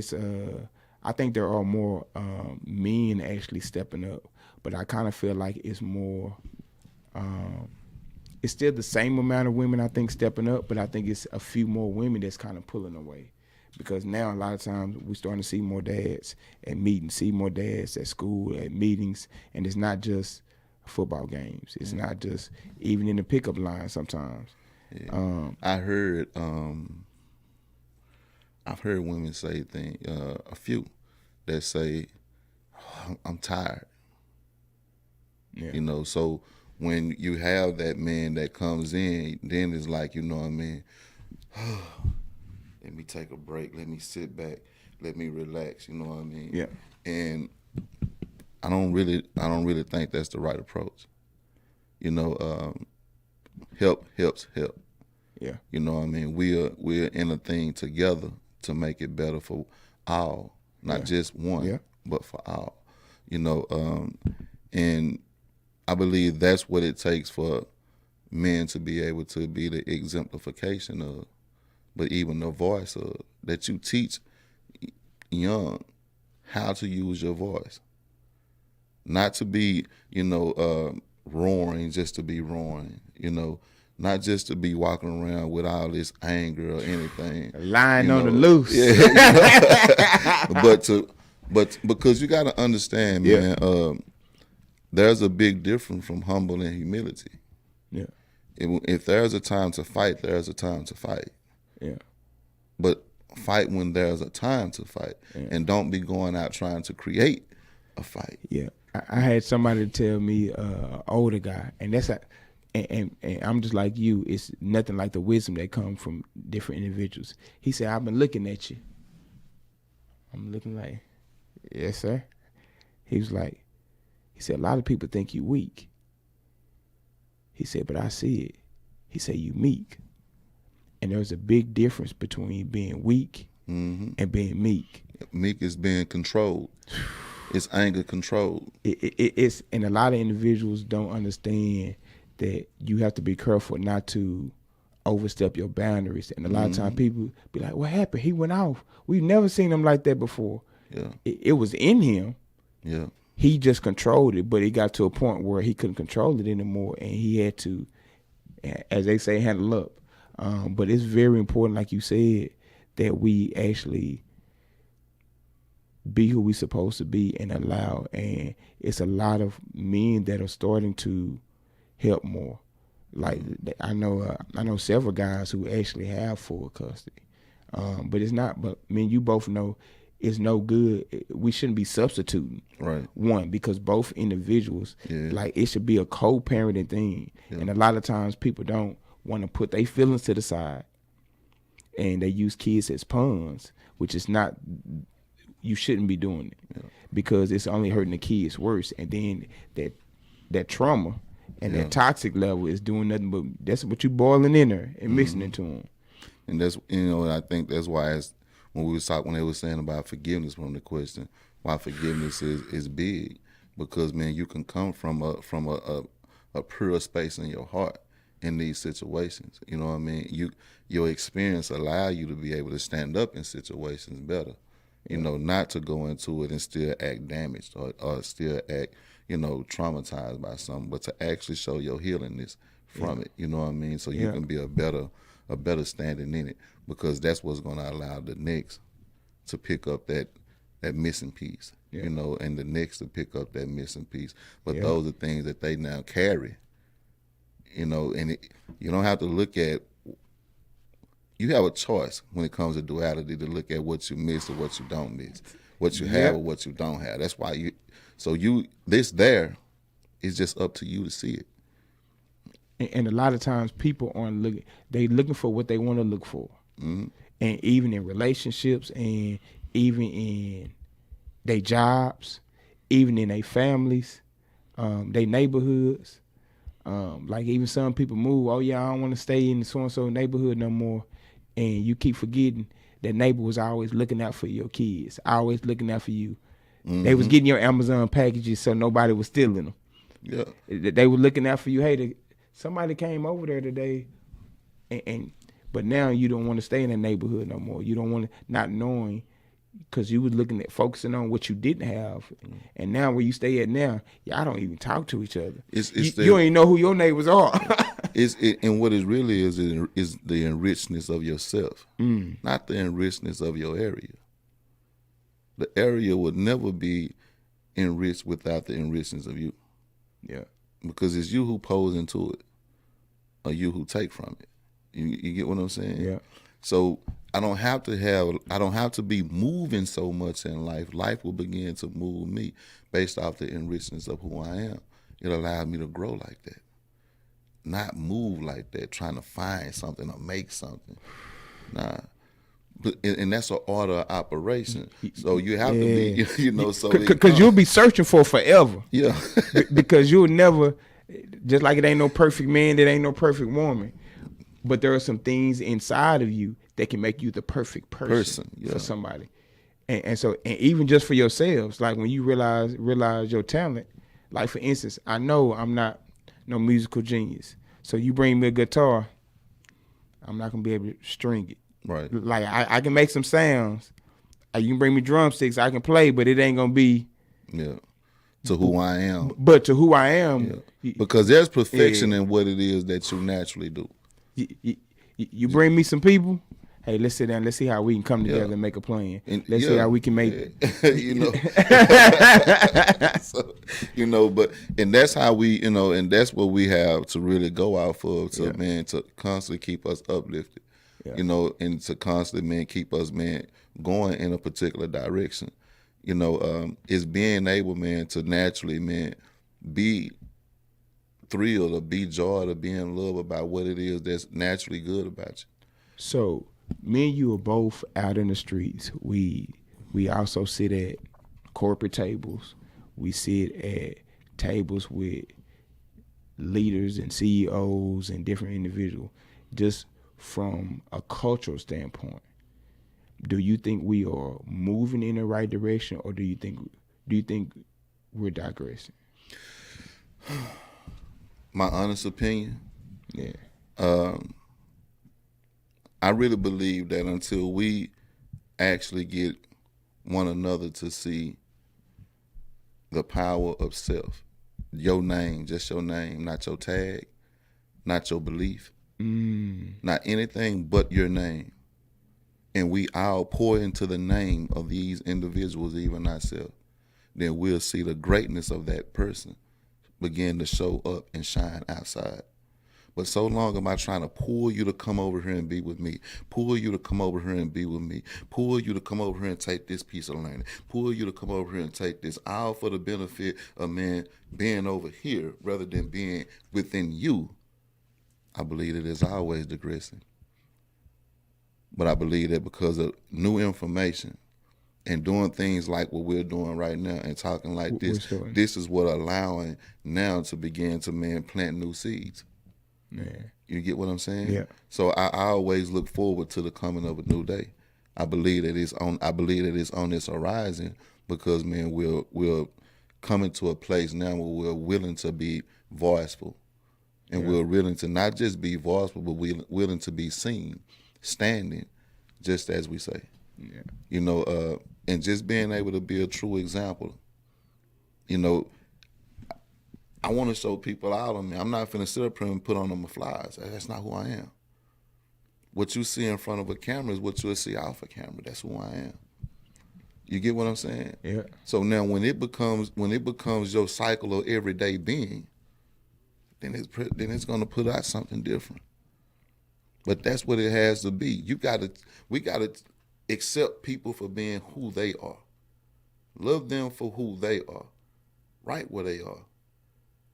B: I think there are more men actually stepping up, but I kind of feel like it's more, it's still the same amount of women I think stepping up, but I think it's a few more women that's kind of pulling away. Because now a lot of times we're starting to see more dads at meetings, see more dads at school, at meetings, and it's not just football games. It's not just even in the pickup line sometimes.
A: Yeah. I've heard women say things, a few that say, oh, I'm tired.
B: Yeah.
A: You know, so when you have that man that comes in, then it's like, you know what I mean, let me take a break, let me sit back, let me relax, you know what I mean?
B: Yeah.
A: And I don't really think that's the right approach. You know, help helps help.
B: Yeah.
A: You know what I mean? We're in a thing together to make it better for all, not just one, but for all. You know, and I believe that's what it takes for men to be able to be the exemplification of, but even the voice of, that you teach young how to use your voice. Not to be, you know, roaring just to be roaring, you know, not just to be walking around with all this anger or anything.
B: Lying on the loose.
A: Yeah. but because you got to understand, man, there's a big difference from humble and humility.
B: Yeah.
A: If there's a time to fight, there's a time to fight.
B: Yeah.
A: But fight when there's a time to fight, and don't be going out trying to create a fight.
B: Yeah. I had somebody tell me, older guy, and that's and I'm just like you. It's nothing like the wisdom that comes from different individuals. He said, "I've been looking at you." I'm looking like, yes, sir. He said, a lot of people think you weak. He said, but I see it. He said, you meek. And there's a big difference between being weak and being meek.
A: Meek is being controlled. It's anger controlled.
B: It's, and a lot of individuals don't understand that you have to be careful not to overstep your boundaries. And a lot of times people be like, what happened? He went off. We've never seen him like that before.
A: Yeah.
B: It was in him.
A: Yeah.
B: He just controlled it, but it got to a point where he couldn't control it anymore, and he had to, as they say, handle up. But it's very important, like you said, that we actually be who we're supposed to be and allow. And it's a lot of men that are starting to help more. Like I know several guys who actually have full custody, but it's not. But I mean, you both know it's no good. We shouldn't be substituting.
A: Right.
B: One, because both individuals, like it should be a co-parenting thing. Yeah. And a lot of times people don't want to put their feelings to the side, and they use kids as pawns, which is not. You shouldn't be doing it because it's only hurting the kids worse. And then that trauma and that toxic level is doing nothing but that's what you boiling in there and mixing into them.
A: And that's, you know, I think that's why when they were saying about forgiveness, from the question why forgiveness is big, because man, you can come from a pure space in your heart in these situations. You know what I mean? Your experience allow you to be able to stand up in situations better. You know, not to go into it and still act damaged or still act, you know, traumatized by something, but to actually show your healingness from it. You know what I mean? So you can be a better standing in it, because that's what's going to allow the next to pick up that missing piece. You know, and the next to pick up that missing piece. But those are things that they now carry. You know, and you don't have to look at. You have a choice when it comes to duality to look at what you miss or what you don't miss, what you have or what you don't have. That's why this there is just up to you to see it.
B: And a lot of times people aren't looking, they looking for what they want to look for. Mm-hmm. And even in relationships and even in their jobs, even in their families, their neighborhoods, Like even some people move, oh yeah, I don't want to stay in the so-and-so neighborhood no more. And you keep forgetting that neighbor was always looking out for your kids, always looking out for you. Mm-hmm. They was getting your Amazon packages so nobody was stealing them.
A: Yeah.
B: They were looking out for you. Hey, somebody came over there today, but now you don't want to stay in the neighborhood no more. You don't want to, not knowing, because you was looking at focusing on what you didn't have, and now where you stay at now, y'all don't even talk to each other. You don't even know who your neighbors are.
A: And what it really is the enrichedness of yourself, not the enrichedness of your area. The area would never be enriched without the enrichedness of you.
B: Yeah,
A: because it's you who pose into it, or you who take from it. You get what I'm saying?
B: Yeah.
A: So I don't have to be moving so much in life. Life will begin to move me based off the enrichedness of who I am. It allows me to grow like that, not move like that, trying to find something or make something. Nah. And that's an order of operation. So you have to be, so
B: because you'll be searching for forever.
A: Yeah.
B: Because you'll never, just like it ain't no perfect man, it ain't no perfect woman. But there are some things inside of you that can make you the perfect person for somebody. And so even just for yourselves, like when you realize your talent, like for instance, I know I'm not no musical genius. So you bring me a guitar, I'm not gonna be able to string it.
A: Right.
B: Like I can make some sounds. You can bring me drumsticks, I can play, but it ain't gonna be
A: to who I am.
B: But to who I am,
A: because there's perfection in what it is that you naturally do.
B: You bring me some people. Hey, let's sit down. Let's see how we can come together and make a plan. Let's see how we can make
A: so, but and that's how we, and that's what we have to really go out for, to constantly keep us uplifted. And to constantly, keep us, going in a particular direction. Is being able, to naturally, be thrilled or be joyed or be in love about what it is that's naturally good about you.
B: So, me and you are both out in the streets. We also sit at corporate tables. We sit at tables with leaders and CEOs and different individuals. Just from a cultural standpoint, do you think we are moving in the right direction, or do you think we're digressing?
A: My honest opinion, I really believe that until we actually get one another to see the power of self, your name, just your name, not your tag, not your belief, not anything but your name, and we all pour into the name of these individuals, even ourselves, then we'll see the greatness of that person begin to show up and shine outside. But so long am I trying to pull you to come over here and be with me, pull you to come over here and be with me, pull you to come over here and take this piece of learning, pull you to come over here and take this, all for the benefit of being over here rather than being within you. I believe it is always digressing. But I believe that because of new information and doing things like what we're doing right now and talking like this, this is what allowing now to begin to plant new seeds.
B: Yeah.
A: You get what I'm saying?
B: Yeah.
A: So I always look forward to the coming of a new day. I believe that it's on this horizon because we're coming to a place now where we're willing to be voiceful. And we're willing to not just be voiceful, but we're willing to be seen, standing, just as we say. Yeah. And just being able to be a true example. I want to show people out on me. I'm not finna sit up here and put on them flies. That's not who I am. What you see in front of a camera is what you'll see off a camera. That's who I am. You get what I'm saying?
B: Yeah.
A: So now when it becomes your cycle of everyday being, then it's gonna put out something different. But that's what it has to be. We gotta accept people for being who they are. Love them for who they are, right where they are.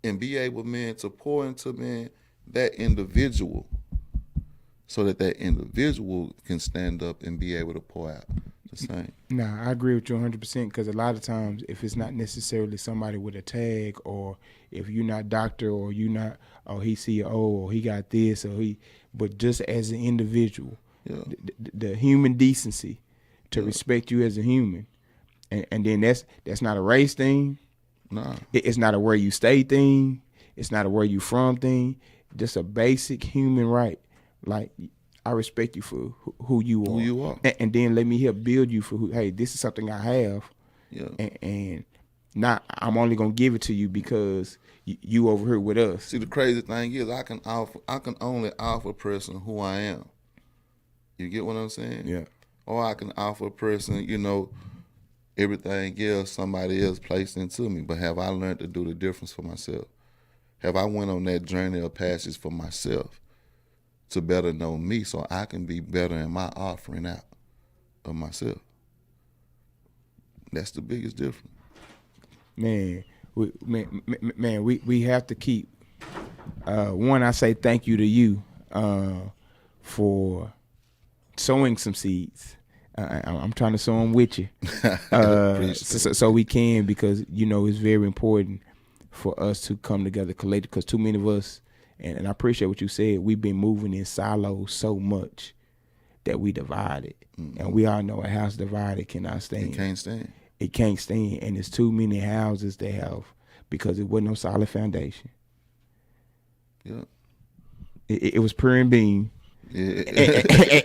A: And be able, to pour into, that individual so that individual can stand up and be able to pour out the same.
B: Nah, I agree with you 100% because a lot of times if it's not necessarily somebody with a tag, or if you're not doctor, or you not, oh, he CEO, or he got this, or but just as an individual, the human decency to respect you as a human. And then that's not a race thing.
A: Nah.
B: It's not a where you stay thing. It's not a where you from thing. Just a basic human right. Like, I respect you for who you are.
A: Who you are.
B: And then let me help build you for hey, this is something I have.
A: Yeah.
B: And not, I'm only going to give it to you because you over here with us.
A: See, the crazy thing is I can only offer a person who I am. You get what I'm saying?
B: Yeah.
A: Or I can offer a person, everything else somebody else placed into me. But have I learned to do the difference for myself? Have I went on that journey of passage for myself to better know me so I can be better in my offering out of myself? That's the biggest difference.
B: Man, we have to keep. One, I say thank you to you for sowing some seeds. I'm trying to sow them with you, so we can, because it's very important for us to come together collectively. Because too many of us, and I appreciate what you said, we've been moving in silos so much that we divided, and we all know a house divided cannot stand.
A: It can't stand.
B: It can't stand, and there's too many houses that have, because it wasn't no solid foundation.
A: Yeah,
B: it was pure and beam.
A: Yeah.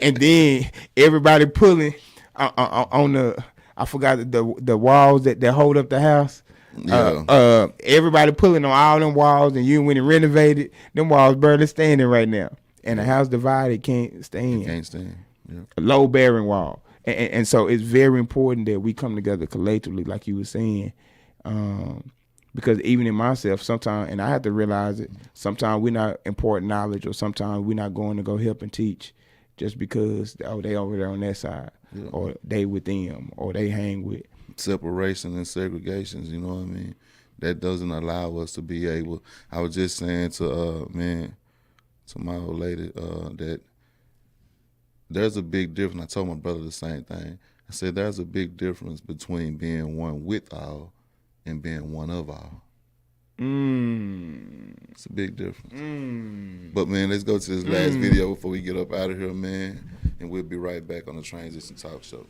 B: and then everybody pulling on the, I forgot the walls that hold up the house.
A: Yeah.
B: Everybody pulling on all them walls, and you went and renovated them walls, barely standing right now. And a house divided can't stand.
A: It can't stand. Yeah.
B: A low bearing wall. And so it's very important that we come together collectively, like you were saying, because even in myself, sometimes, and I have to realize it, sometimes we're not imparting knowledge, or sometimes we're not going to go help and teach just because, they over there on that side, or they with them, or they hang with.
A: Separation and segregations, you know what I mean? That doesn't allow us to be able. I was just saying to my old lady, that there's a big difference. I told my brother the same thing. I said there's a big difference between being one with all and being one of all. It's a big difference. But man, let's go to this last video before we get up out of here, man. And we'll be right back on the Transition Talk Show.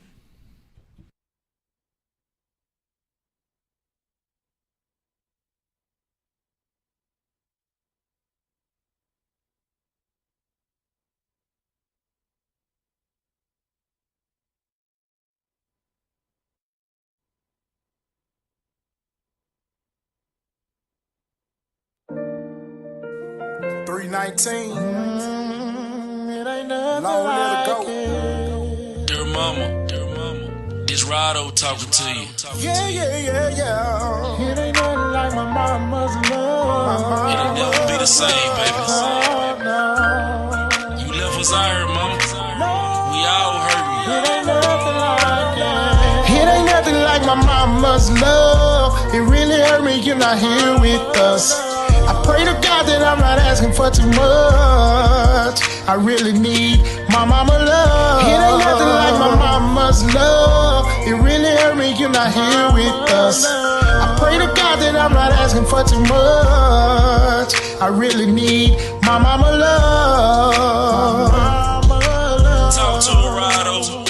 J: $319. It ain't nothing long like to go.
I: Dear mama, this Rado talking to you.
J: Yeah. It ain't nothing like my mama's love.
I: It'll never be the same, baby.
J: No.
I: You left us out here, mama. We all hurt me.
J: It ain't nothing like it. It ain't nothing like my mama's love. It really hurt me you're not here with us. I pray to God that I'm not asking for too much. I really need my mama love. It ain't nothing like my mama's love. It really hurt me you're not here with us. I pray to God that I'm not asking for too much. I really need my mama love.
I: Talk to her, Rado.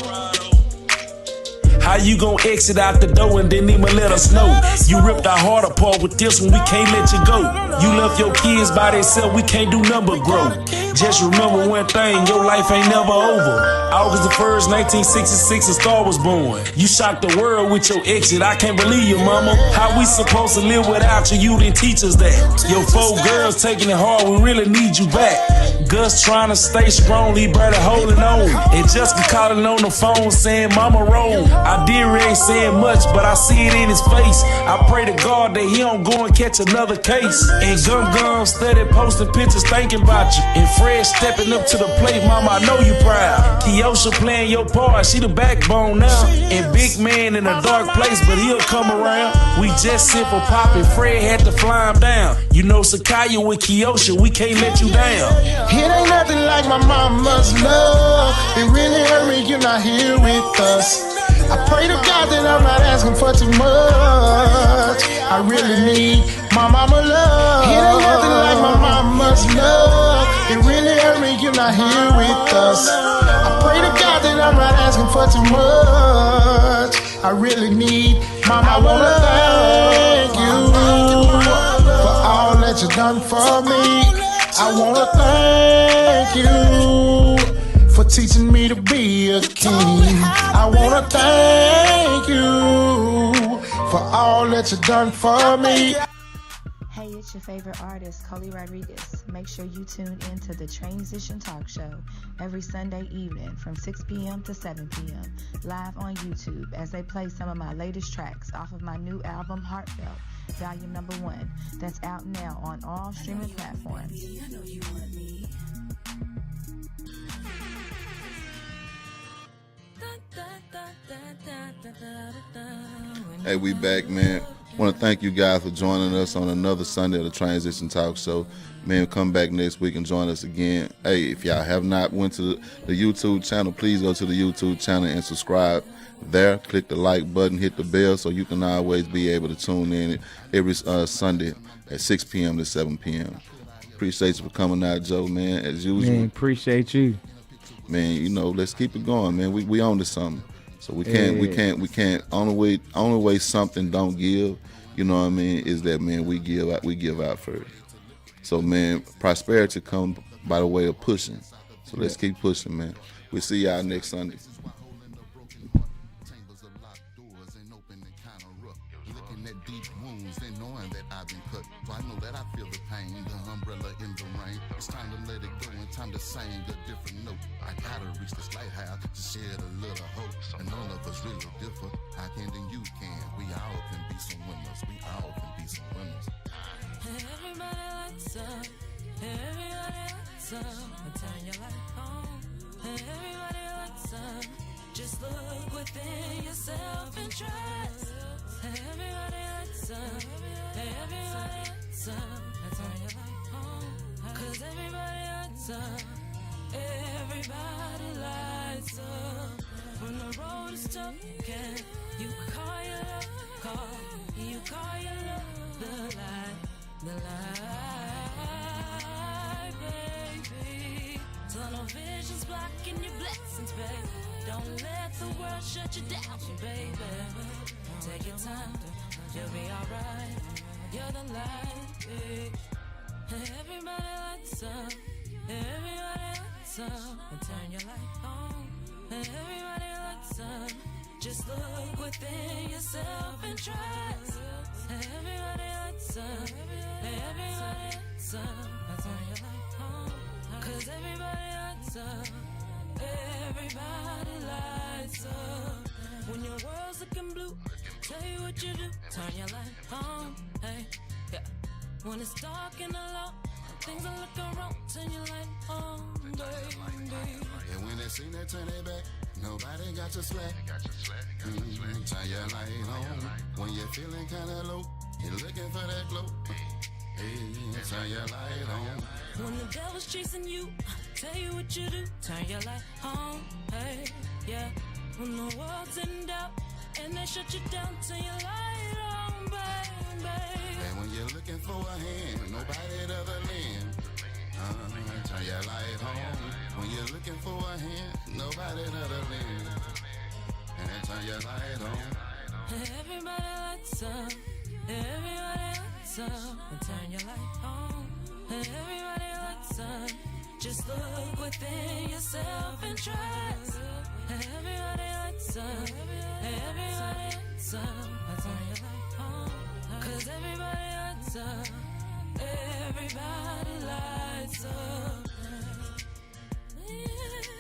I: How you gon' exit out the door and didn't even let us know? You ripped our heart apart with this one, we can't let you go. You left your kids by themselves, we can't do nothing but grow. Just remember one thing, your life ain't never over. August the 1st, 1966, a star was born. You shocked the world with your exit, I can't believe you, mama. How we supposed to live without you? You didn't teach us that. Your 4 girls taking it hard, we really need you back. Gus trying to stay strong, he barely holding on. And Jessica calling on the phone saying, Mama wrong. I did ain't saying much, but I see it in his face. I pray to God that he don't go and catch another case. And Gum steady posting pictures thinking about you. And Fred stepping up to the plate, mama, I know you proud. Keosha playing your part, she the backbone now. And Big Man in a dark place, but he'll come around. We just sent for Poppy, Fred had to fly him down. You know Sakaya with Keosha, we can't let you down.
J: It ain't nothing like my mama's love. It really hurt me you're not here with us. I pray to God that I'm not asking for too much. I really need my mama love. It ain't nothing like my mama's love. It really hurt me you're not here with us. I pray to God that I'm not asking for too much. I really need my mama love. Thank you for all that you done for me. I wanna thank you for teaching me to be a king. I wanna thank you for all that you done for me.
M: Hey, it's your favorite artist, Coley Rodriguez. Make sure you tune in to the Trainsition Talk Show every Sunday evening from 6 p.m. to 7 p.m. live on YouTube as they play some of my latest tracks off of my new album, Heartfelt, Volume Number 1, that's out now on all streaming platforms.
A: Hey, we back, man. Want to thank you guys for joining us on another Sunday of the Transition Talk Show. Man, come back next week and join us again. Hey, if y'all have not went to the YouTube channel, please go to the YouTube channel and subscribe there. Click the like button, hit the bell so you can always be able to tune in every Sunday at 6 p.m. to 7 p.m. Appreciate you for coming out, Joe, man, as usual.
B: Man, appreciate you.
A: Man, you know, let's keep it going, man. We on to something. So we can't. Only way something don't give, you know what I mean, is that, man, we give out first. So, man, prosperity comes by the way of pushing. So let's keep pushing, man. We'll see y'all next Sunday.
H: I know that I feel the pain, the umbrella in the rain. It's time to let it go and time to sing a different note. I gotta reach this lighthouse to shed a little hope. And none of us really differ. I can then you can. We all can be some winners. We all can be some winners.
N: Everybody lights up. Everybody lights up. Turn your light on. Everybody lights up. Just look within yourself and trust. Everybody lights up. Everybody lights up. Turn your light on. 'Cause everybody lights up. Everybody lights up. When the road is tough, you call your love, you call your love the light, baby. Tunnel vision's blocking your blessings, baby. Don't let the world shut you down, baby. Take your time, you'll be alright. You're the light, baby. Everybody lights up. Everybody lights up. And turn your light on. Everybody lights up. Just look within yourself and trust. Everybody lights up. Everybody lights up. And turn your light on. 'Cause everybody lights up. Everybody lights up. When your world's looking blue, tell you what you do. Turn your light on. Hey, yeah. When it's dark and alone, things are looking wrong. Turn your light on, baby.
H: And when they sing that, turn it back. Nobody got your slack. Turn your light on. When you're feeling kinda low, you're looking for that glow. Hey, turn your light on.
N: When the devil's chasing you, tell you what you do. Turn your light on. Hey, yeah. When the world's in doubt and they shut you down, turn your light on, baby.
H: And when you're looking for a hand, nobody to the lend. Turn your light on. When you're looking for a hand, nobody to the lend. And turn your light on.
N: Everybody lights up. Everybody lights up. And turn your light on. Everybody lights up. Just look within yourself and trust. Everybody lights up. Everybody lights up. And turn your light on. 'Cause everybody lights up. Everybody lights up. Yeah.